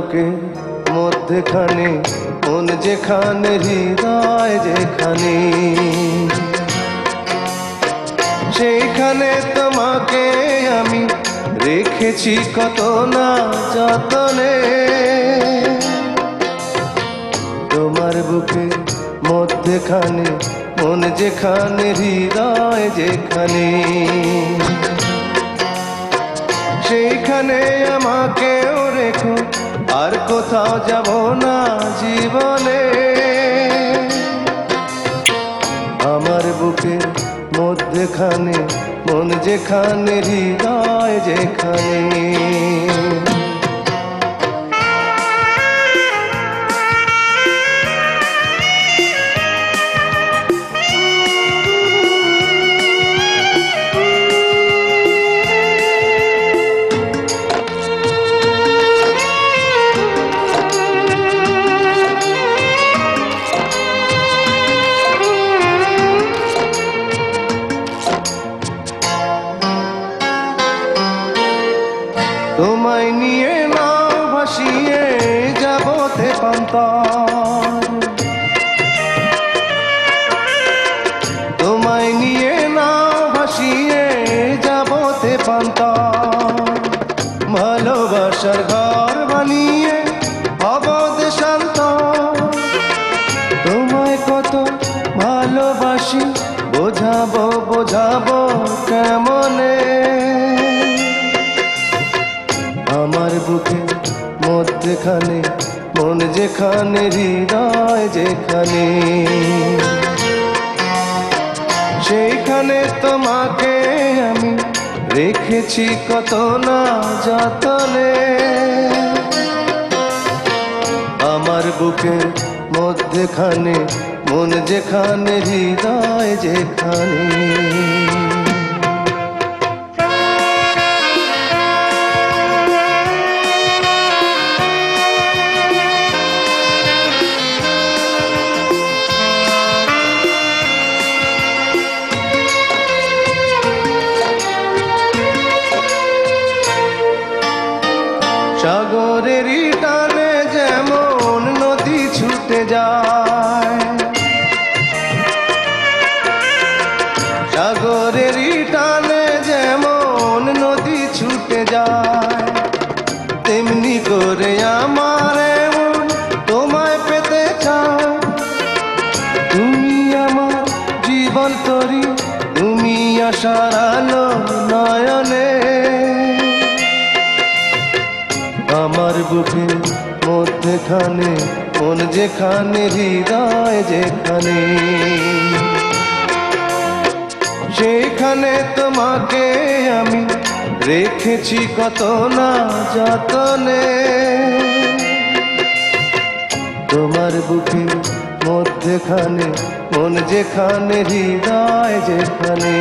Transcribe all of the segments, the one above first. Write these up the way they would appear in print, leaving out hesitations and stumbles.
বুকে মধ্যখানে মন যেখানে হৃদয় যেখানে, সেইখানে তোমাকে আমি রেখেছি কত না যতনে। তোমার বুকে মধ্যখানে মন যেখানে হৃদয় যেখানে, সেইখানে আমাকেও রেখো, আর কোথাও যাব না জীবনে। আমার বুকের মধ্যখানে মন যেখানে হৃদয় যেখানে। তোমায় নিয়ে নাও ভাসিয়ে যাব তেপান্তর, তোমায় নিয়ে নাও ভাসিয়ে যাব তেপান্তর। ভালোবাসার ঘর বানিয়ে হব দেশান্তর। তোমায় কত ভালোবাসি বোঝাবো বোঝাবো কেমনে। আমার বুকে মধ্যখানে মন যেখানে হৃদয় যেখানে, সেইখানে তোমাকে আমি রেখেছি কত না যতনে। আমার বুকে মধ্যখানে মন যেখানে হৃদয় যেখানে। সাগরেরই টানে যেমন নদী ছুটে যায়, সাগরেরই টানে যেমন নদী ছুটে যায়, তেমনি করে আমার মন তোমায় পেতে চায়। তুমি আমার জীবন তরি, তুমি আশার আলো নয়নে। আমার বুকে মধ্যখানে মন যেখানে হৃদয় যেখানে, সেইখানে তোমাকে আমি রেখেছি কত না যতনে। তোমার বুকে মধ্যখানে মন যেখানে হৃদয় যেখানে,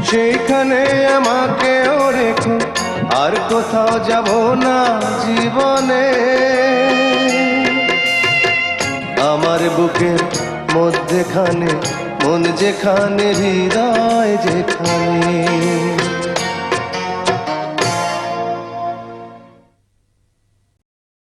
সেইখানে আমাকেও রেখো, আর কোথাও যাব না জীবনে। আমার বুকের মধ্যখানে মন যেখানে হৃদয় যেখানে।